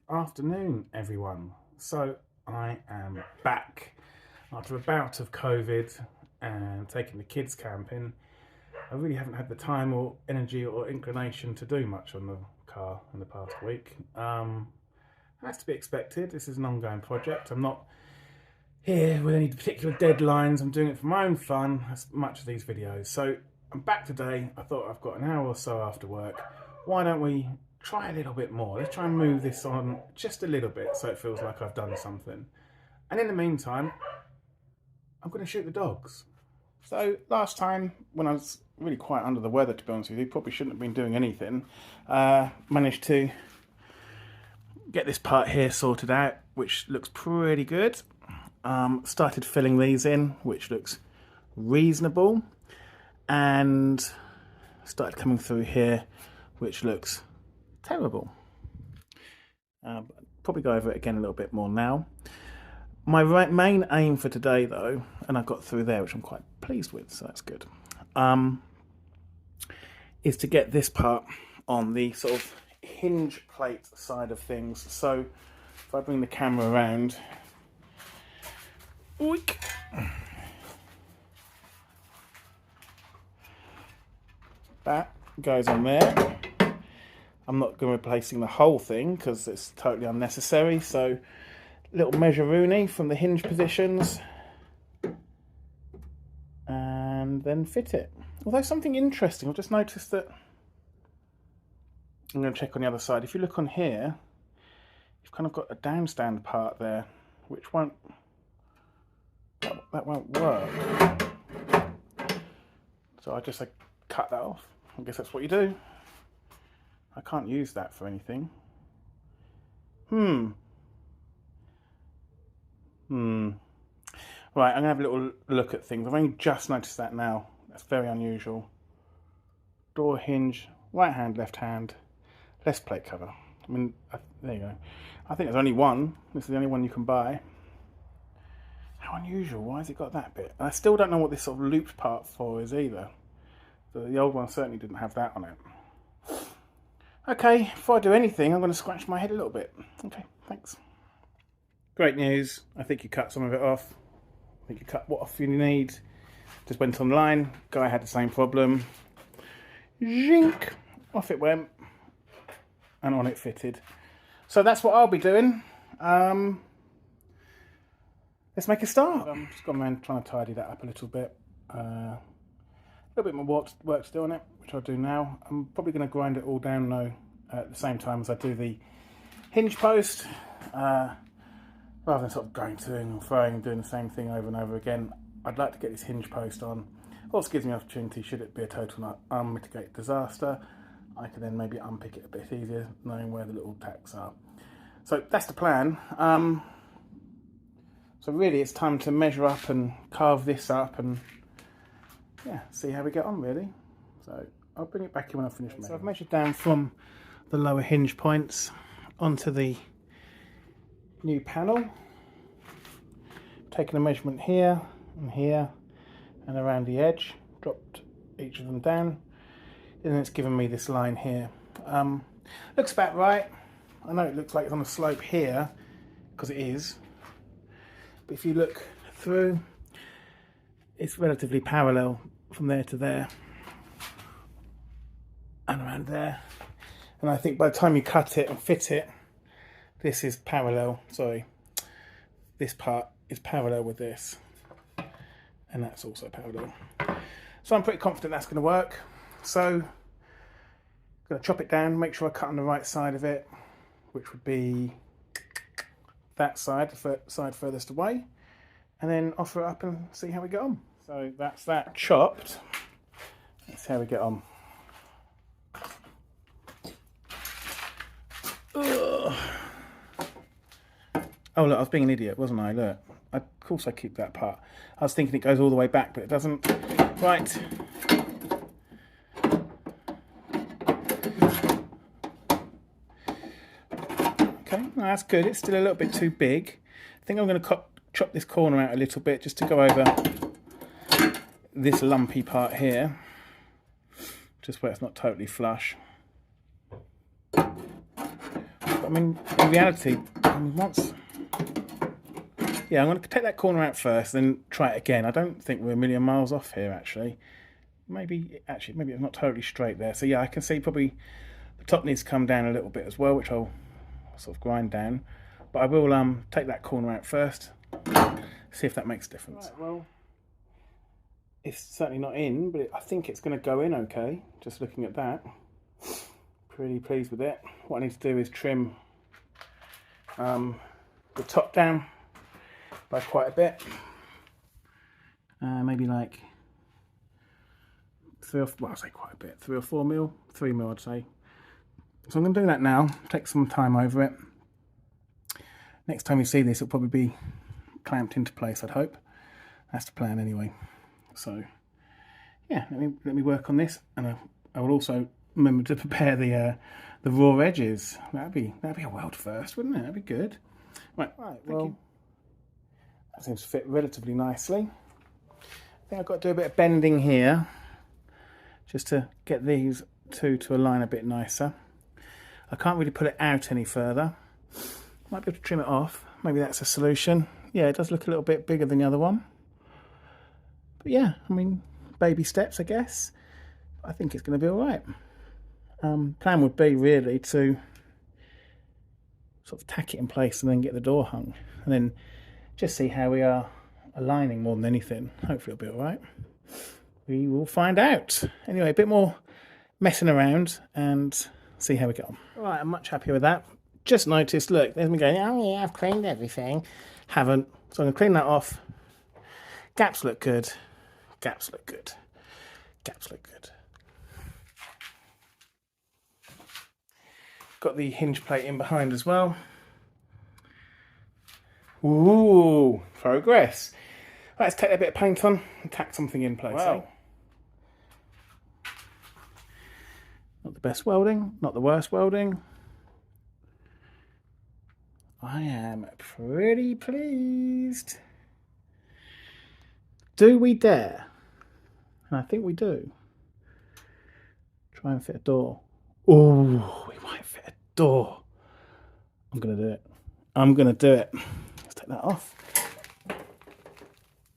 Afternoon, everyone. So I am back after a bout of COVID and taking the kids camping. I really haven't had the time or energy or inclination to do much on the car in the past week. That's to be expected. This is an ongoing project. I'm not here with any particular deadlines. I'm doing it for my own fun as much as these videos. So I'm back today. I thought I've got an hour or so after work. Why don't we try a little bit more? Let's try and move this on just a little bit so it feels like I've done something. And in the meantime, I'm going to shoot the dogs. So last time, when I was really quite under the weather, to be honest with you, probably shouldn't have been doing anything, managed to get this part here sorted out, which looks pretty good. Started filling these in, which looks reasonable, and started coming through here, which looks terrible. Probably go over it again a little bit more now. My main aim for today, though, and I got through there, which I'm quite pleased with, so that's good, is to get this part on the sort of hinge plate side of things. So if I bring the camera around, oink, that goes on there. I'm not going to be replacing the whole thing because it's totally unnecessary. So little measure-rooney from the hinge positions and then fit it. Although something interesting, I've just noticed that, I'm going to check on the other side. If you look on here, you've kind of got a downstand part there, which won't, that won't work. So I just cut that off. I guess that's what you do. I can't use that for anything. Right, I'm going to have a little look at things. I've only just noticed that now. That's very unusual. Door hinge, right hand, left hand, less plate cover. I mean, there you go. I think there's only one. This is the only one you can buy. How unusual. Why has it got that bit? And I still don't know what this sort of looped part for is either. The old one certainly didn't have that on it. Okay, before I do anything, I'm going to scratch my head a little bit. Okay, thanks. Great news. I think you cut some of it off. I think you cut what off you need. Just went online. Guy had the same problem. Zink. Off it went. And on it fitted. So that's what I'll be doing. Let's make a start. I'm just going around trying to tidy that up a little bit. A little bit more work to do on it, which I'll do now. I'm probably going to grind it all down though at the same time as I do the hinge post. Rather than sort of going to and throwing and doing the same thing over and over again, I'd like to get this hinge post on. Also gives me an opportunity, should it be a total unmitigated disaster, I can then maybe unpick it a bit easier, knowing where the little tacks are. So that's the plan. So really it's time to measure up and carve this up and yeah, see how we get on really. So I'll bring it back in when I finish measuring. So I've measured down from the lower hinge points onto the new panel. Taken a measurement here and around the edge, dropped each of them down, and then it's given me this line here. Looks about right. I know it looks like it's on a slope here because it is, but if you look through, it's relatively parallel from there to there and around there, and I think by the time you cut it and fit it, this is parallel, sorry, this part is parallel with this, and that's also parallel. So I'm pretty confident that's going to work. So I'm going to chop it down, make sure I cut on the right side of it, which would be that side, the side furthest away, and then offer it up and see how we get on. So that's that chopped. Let's see how we get on. Ugh. Oh look, I was being an idiot, wasn't I? Look, of course I keep that part. I was thinking it goes all the way back, but it doesn't. Right. Okay, no, that's good. It's still a little bit too big. I think I'm going to chop this corner out a little bit just to go over this lumpy part here, just where it's not totally flush. But I mean, in reality, once... Yeah, I'm going to take that corner out first, then try it again. I don't think we're a million miles off here, actually. Maybe it's not totally straight there. So yeah, I can see probably the top needs to come down a little bit as well, which I'll sort of grind down. But I will take that corner out first, see if that makes a difference. Right, well, it's certainly not in, but I think it's going to go in okay, just looking at that. Pretty pleased with it. What I need to do is trim the top down by quite a bit. Maybe like 3 or 4 mil, 3 mil I'd say. So I'm going to do that now, take some time over it. Next time you see this, it'll probably be clamped into place, I'd hope. That's the plan anyway. So yeah, let me work on this, and I will also remember to prepare the raw edges. That'd be a world first, wouldn't it? That'd be good. Right, well, that seems to fit relatively nicely. I think I've got to do a bit of bending here, just to get these two to align a bit nicer. I can't really pull it out any further. Might be able to trim it off. Maybe that's a solution. Yeah, it does look a little bit bigger than the other one. But yeah, I mean, baby steps, I guess. I think it's going to be all right. Plan would be really to sort of tack it in place and then get the door hung. And then just see how we are aligning more than anything. Hopefully it'll be all right. We will find out. Anyway, a bit more messing around and see how we get on. All right, I'm much happier with that. Just noticed, look, there's me going, oh yeah, I've cleaned everything. Haven't. So I'm going to clean that off. Gaps look good. Gaps look good. Gaps look good. Got the hinge plate in behind as well. Ooh, progress. Right, let's take a bit of paint on and tack something in place. Wow. Not the best welding, not the worst welding. I am pretty pleased. Do we dare? And I think we do. Try and fit a door. Oh, we might fit a door. I'm going to do it. I'm going to do it. Let's take that off.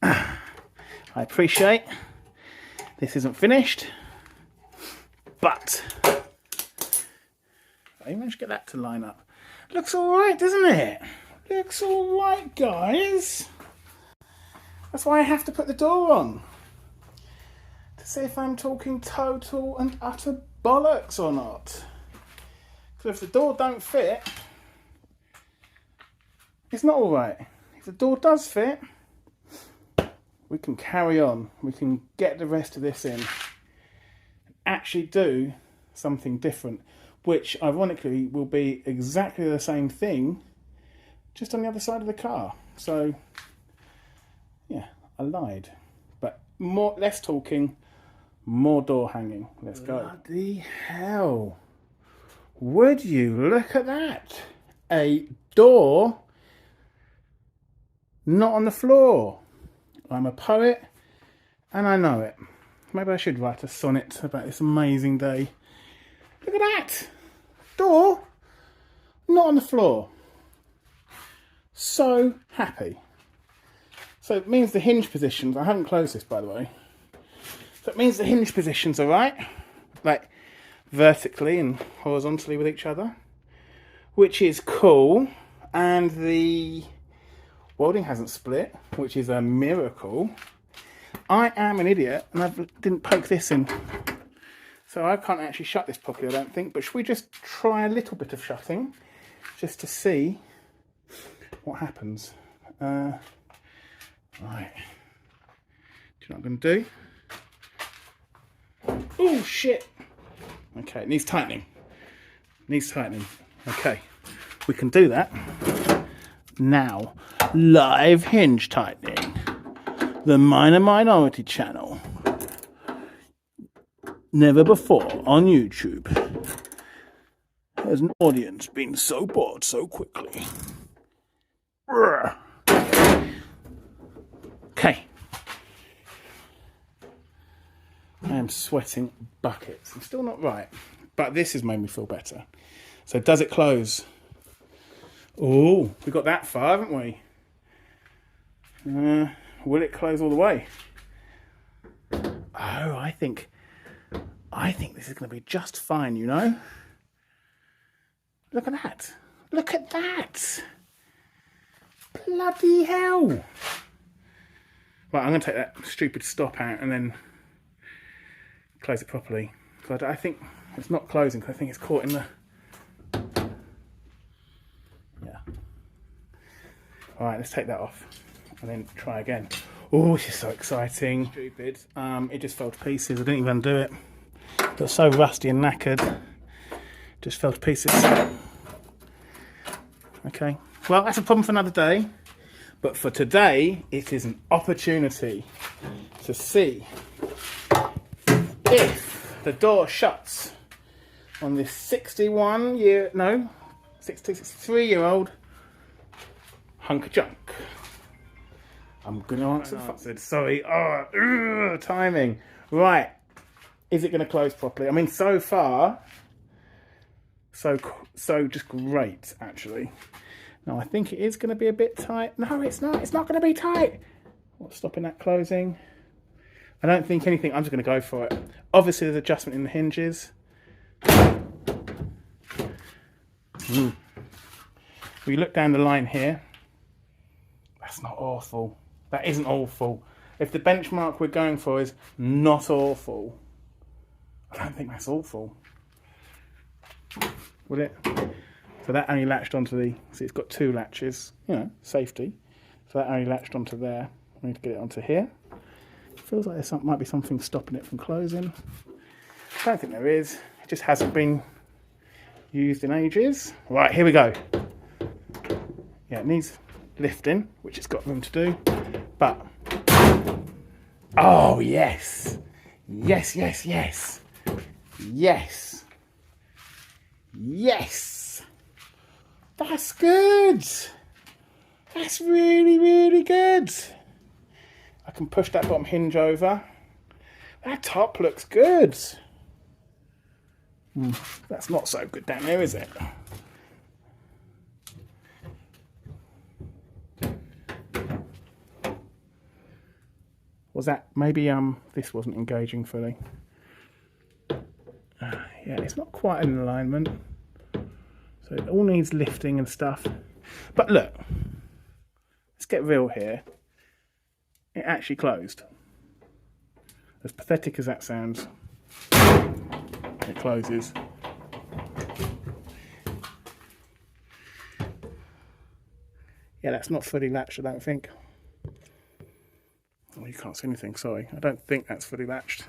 I appreciate this isn't finished, but I managed to get that to line up. Looks all right, doesn't it? Looks all right, guys. That's why I have to put the door on, to see if I'm talking total and utter bollocks or not. Because if the door don't fit, it's not all right. If the door does fit, we can carry on. We can get the rest of this in and actually do something different, which ironically will be exactly the same thing, just on the other side of the car. So yeah, I lied. But less talking, more door hanging. Let's go. Bloody hell. Would you look at that? A door not on the floor. I'm a poet and I know it. Maybe I should write a sonnet about this amazing day. Look at that. Door not on the floor. So happy. So it means the hinge positions, I haven't closed this by the way. So it means the hinge positions are right, like vertically and horizontally with each other, which is cool. And the welding hasn't split, which is a miracle. I am an idiot and I didn't poke this in. So I can't actually shut this properly, I don't think. But should we just try a little bit of shutting, just to see what happens? Right. Do you know what I'm going to do? Oh, shit. Okay, it needs tightening. Needs tightening. Okay, we can do that now. Live hinge tightening. The Minor Minority channel. Never before on YouTube has an audience been so bored so quickly. Okay. I am sweating buckets. I'm still not right, but this has made me feel better. So does it close? Oh, we got that far, haven't we? Will it close all the way? Oh, I think this is going to be just fine, you know? Look at that. Look at that. Bloody hell. Right, I'm going to take that stupid stop out and then close it properly. Because I think it's not closing, because I think it's caught in the... Yeah. Alright, let's take that off and then try again. Oh, this is so exciting. Stupid. It just fell to pieces. I didn't even undo it. Got so rusty and knackered. Just fell to pieces. Okay. Well, that's a problem for another day. But for today, it is an opportunity to see if the door shuts on this 63-year-old hunk of junk. I'm going to answer the phone. Sorry. Oh, timing. Right. Is it going to close properly? I mean, so far, so just great, actually. Now, I think it is going to be a bit tight. No, it's not. It's not going to be tight. What's stopping that closing? I don't think anything. I'm just going to go for it. Obviously, there's adjustment in the hinges. We look down the line here. That's not awful. That isn't awful. If the benchmark we're going for is not awful, I don't think that's awful. Would it? So that only latched onto the... See, it's got two latches. You know, safety. So that only latched onto there. I need to get it onto here. Feels like there might be something stopping it from closing. I don't think there is. It just hasn't been used in ages. Right, here we go. Yeah, it needs lifting, which it's got room to do. But... Oh, yes. Yes, yes, yes. Yes. Yes. That's good. That's really, really good. I can push that bottom hinge over. That top looks good. That's not so good down there, is it? Was that maybe this wasn't engaging fully? Yeah, it's not quite in alignment. So it all needs lifting and stuff. But look, let's get real here. It actually closed. As pathetic as that sounds, it closes. Yeah, that's not fully latched, I don't think. Oh, you can't see anything, sorry. I don't think that's fully latched.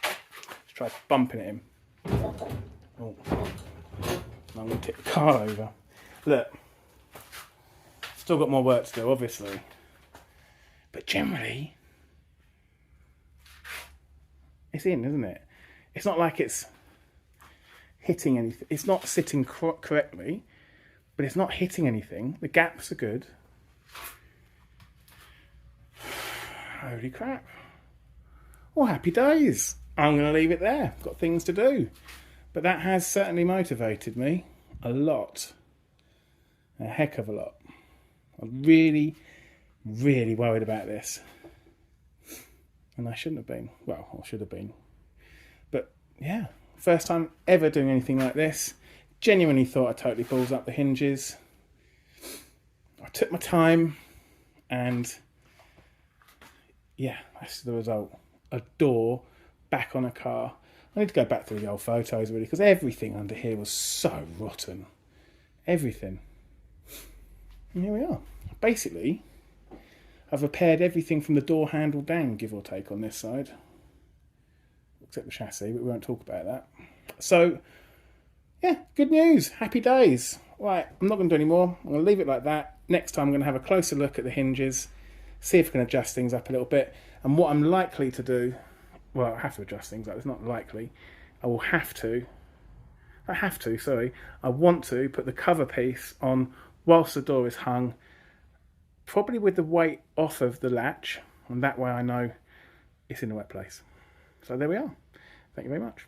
Let's try bumping it in. Oh. I'm going to tip the car over. Look. Still got more work to do, obviously. But generally, it's in, isn't it? It's not like it's hitting anything. It's not sitting correctly, but it's not hitting anything. The gaps are good. Holy crap. Well, happy days. I'm going to leave it there. Got things to do. But that has certainly motivated me a lot. A heck of a lot. I'm really, really worried about this. And I shouldn't have been. Well, I should have been. But, yeah. First time ever doing anything like this. Genuinely thought I totally balls up the hinges. I took my time. And, yeah, that's the result. A door back on a car. I need to go back through the old photos, really, because everything under here was so rotten. Everything. And here we are. Basically, I've repaired everything from the door handle down, give or take, on this side. Except the chassis, but we won't talk about that. So, yeah, good news. Happy days. Right, I'm not going to do any more. I'm going to leave it like that. Next time I'm going to have a closer look at the hinges, see if I can adjust things up a little bit. And what I'm likely to do, well, I have to adjust things up. It's not likely. I want to put the cover piece on whilst the door is hung, probably with the weight off of the latch, and that way I know it's in the wet place. So there we are. Thank you very much.